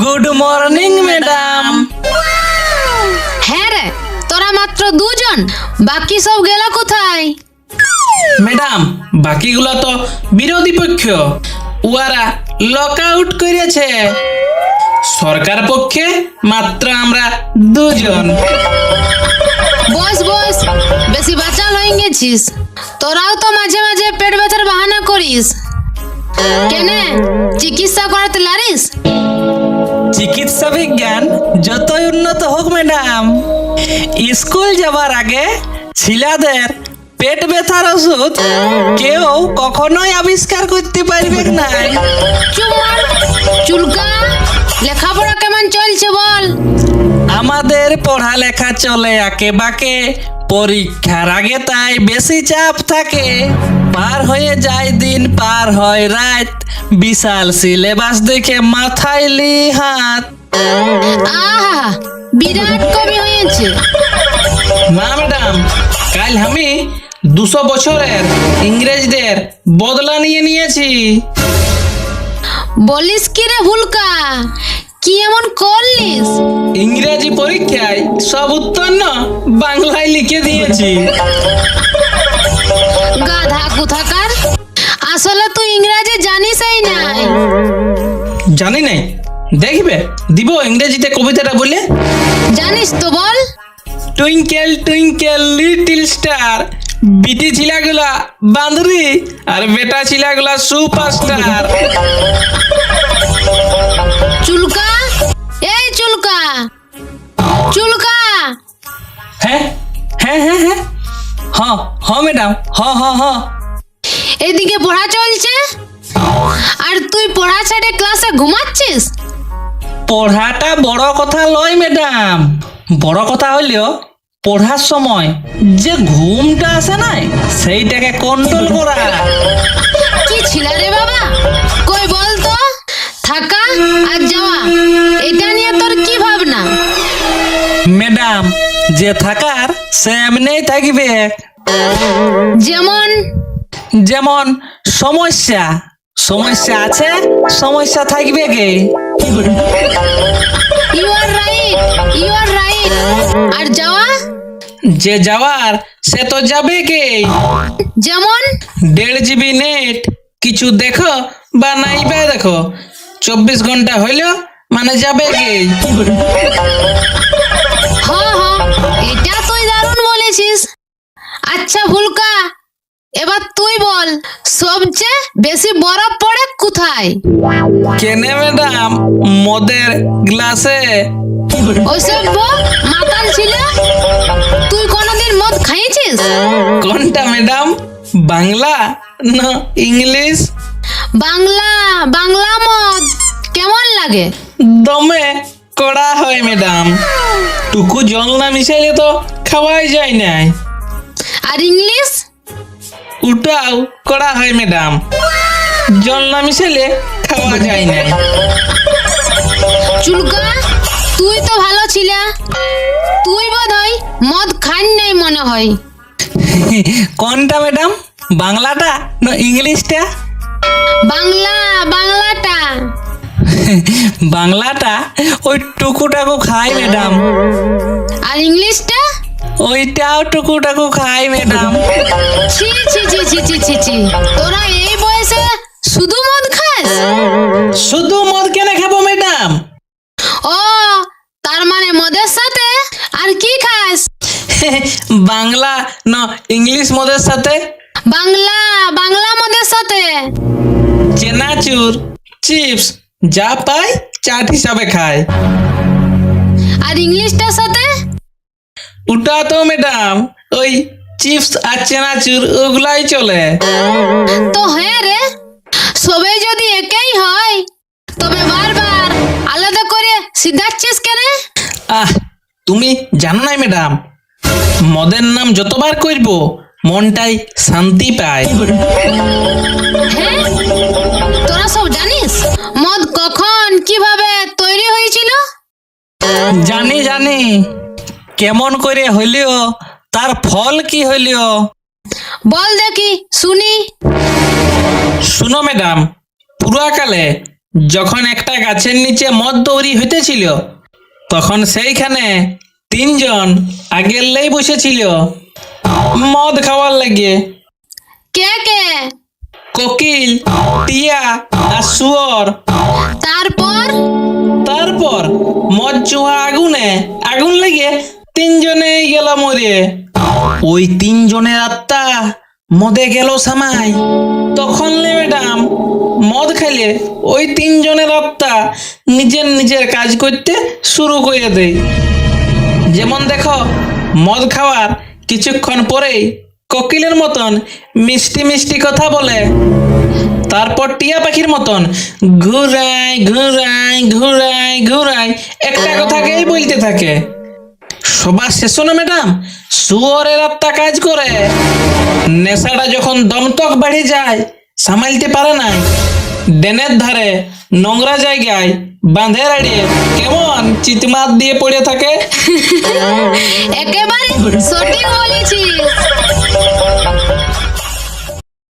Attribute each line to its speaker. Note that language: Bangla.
Speaker 1: Good morning madam.
Speaker 2: হ্যাঁ রে, তোরা মাত্র দুজন, বাকি সব গেল কোথায়?
Speaker 1: ম্যাডাম, বাকিগুলো তো বিরোধী পক্ষ, উহারা লক আউট করেছে। সরকার পক্ষে মাত্র আমরা দুজন।
Speaker 2: বস বস, বেশি বাচাল হয়ে গেছিস। তোরাও তো মাঝে মাঝে পেট ব্যথার বাহানা করিস। কেনে চিকিৎসা করাতে লারিস?
Speaker 1: চিকিৎসা বিজ্ঞান যতই উন্নত হোক ম্যাডাম, স্কুল যাবার আগে ছেলেদের পেট ব্যথার ওষুধ কেউ কখনোই আবিষ্কার করতে পারবে না।
Speaker 2: চুমার চুলকা, লেখাপড়া কেমন চলছে বল?
Speaker 1: আমাদের পড়ালেখা চলে আঁকে বাঁকে, পরীক্ষার আগে তাই বেশি চাপ থাকে। পার হয়ে যায় দিন, পার হয় রাত, বিশাল সিলেবাস দেখে মাথায় লি হাত।
Speaker 2: আহা, বিরাট কবি হয়েছে।
Speaker 1: না ম্যাডাম, কাল আমি 200 বছরের ইংরেজদের বদলা নিয়ে নিয়েছি।
Speaker 2: বলিস কি রে ভুলকা, কি এমন করলিস?
Speaker 1: ইংরেজি পরীক্ষায় সব উত্তর না বাংলায় লিখে দিয়েছি।
Speaker 2: গাধা কোথাকার, আসলে তুই ইংরেজি জানিসই নাই।
Speaker 1: জানি নাই, দেখবে দিব ইংরেজিতে কবিতাটা বলে।
Speaker 2: জানিস তো বল।
Speaker 1: টুইঙ্কেল টুইঙ্কেল লিটল স্টার, বিটি ছিলাগুলা বান্দরি আর বেটা ছিলাগুলা সুপারস্টার।
Speaker 2: চুলকা, এই চুলকা, চুলকা।
Speaker 1: হ্যাঁ হ্যাঁ হ্যাঁ হ্যাঁ হ্যাঁ হ্যাঁ ম্যাডাম, হ্যাঁ হ্যাঁ হ্যাঁ।
Speaker 2: এদিকে পড়া চলছে আর তুই পড়া ছেড়ে ক্লাসে ঘুমাচ্ছিস?
Speaker 1: পড়াটা বড় কথা লয় ম্যাডাম, বড় কথা হইলেও পড়ার সময় যে ঘুমটা আসে না, সেইটাকে কন্ট্রোল করা।
Speaker 2: কি ছিল রে বাবা, কই বল তো? থাকা আর যাওয়া, এটা নিয়ে তোর কি ভাবনা?
Speaker 1: ম্যাডাম, যে থাকার সে এমনিই থাকবে।
Speaker 2: যেমন?
Speaker 1: যেমন সমস্যা, সমস্যা আছে, সমস্যা থাকবে কে।
Speaker 2: You are right, you are right. আর যাওয়া?
Speaker 1: যে যাওয়ার সে তো যাবে কে।
Speaker 2: যেমন?
Speaker 1: 1.5 GB নেট, কিছু দেখো বা নাই বা দেখো, 24 ঘন্টা হইলো মানে যাবে কে।
Speaker 2: হ্যাঁ হ্যাঁ, এটা তুই দারুণ বলেছিস। আচ্ছা ভুলকা, এবার তুই বল, সবচেয়ে বেশি বরফ পড়ে কোথায়?
Speaker 1: কেনে ম্যাডাম, মদের গ্লাসে।
Speaker 2: ওইসব মাতাল ছিল, তুই কোনোদিন মদ খাইছিস?
Speaker 1: কোনটা ম্যাডাম, বাংলা না ইংলিশ?
Speaker 2: বাংলা, বাংলা মদ কেমন লাগে?
Speaker 1: দমে কড়া হয় ম্যাডাম, টুকু জল না মিশাইলে তো খাওয়াই যায় নাই।
Speaker 2: আর ইংলিশ?
Speaker 1: ওটাও কড়া হয় ম্যাডাম, জল না মিশাইলে খাওয়া যায় নাই।
Speaker 2: চুলকা, তুই তো ভালো ছিলা, তুই বোধহয় মদ খান নাই মনে হয়।
Speaker 1: কোনটা ম্যাডাম, বাংলাটা না ইংলিশটা?
Speaker 2: বাংলা, বাংলাটা।
Speaker 1: বাংলাটা ওই টুকুটাকু খাই ম্যাডাম,
Speaker 2: আর ইংলিশটা?
Speaker 1: ওইটাও টুকুটাকু খাই ম্যাডাম।
Speaker 2: ছি ছি ছি ছি ছি ছি ছি, তোরা এই বয়সে শুধু মদ খাস?
Speaker 1: শুধু মদ কেনে খাবো ম্যাডাম?
Speaker 2: ও, তার মানে মদের সাথে আর কি খাস?
Speaker 1: বাংলা না ইংলিশ মদের সাথে।
Speaker 2: বাংলা, বাংলা মদের সাথে।
Speaker 1: চেনাচুর, চিপস যা পাই চাট হিসাবে খায়।
Speaker 2: আর ইংলিশটার সাথে?
Speaker 1: ওটা তো ম্যাডাম ওই চিপস আর চেনাচুর ওগুলাই চলে।
Speaker 2: তো হ্যাঁ রে, সবাই যদি একই হয় তবে বারবার আলাদা করে সিদ্ধাচ্ছিস কেন?
Speaker 1: তুমি জানো না ম্যাডাম, মদের নাম যতবার করব মনটাই শান্তি পায়।
Speaker 2: হ্যাঁ, তোরা সব জানিস মদ কখন কিভাবে তৈরি হয়েছিল?
Speaker 1: জানি জানি, কেমন করে হইলিও, তার ফল কি হইলিও।
Speaker 2: বল দেখি শুনি।
Speaker 1: শুনো ম্যাডাম, পুরাকালে যখন একটা গাছের নিচে মদ তৈরি হইতেছিল তখন সেইখানে তিনজন আগেরলেই বসেছিল মদ খাওয়ার লাগে।
Speaker 2: কে কে?
Speaker 1: কোকিল, টিয়া আর শুয়োর।
Speaker 2: তারপর?
Speaker 1: তারপর মদ চুহা আগুন লেগে তিনজনেই গেল মরে। ওই তিনজনের আত্মা মদে গেল সামাই। তখন ম্যাডাম মদ খাইলে ওই তিনজনের আত্মা নিজের কাজ করতে শুরু করে দেয়। যেমন দেখো, মদ খাওয়ার কিছুক্ষণ পরেই কোকিলের মতন মিষ্টি মিষ্টি কথা বলে, তারপর টিয়া পাখির মতন ঘুরাই ঘুরাই ঘুরাই ঘুরাই একটা কথাকেই বলতে থাকে। সবার শেষ না ম্যাডাম শুয়োরের আত্মা কাজ করে। নেশাটা যখন দমতক বেড়ে যায়, সামালতে পারে নাই, ড্রেনের ধারে নোংরা জায়গায় বাঁধে রাড়িয়ে কেমন চিতমাত দিয়ে পড়ে থাকে।
Speaker 2: একেবারে সঠিক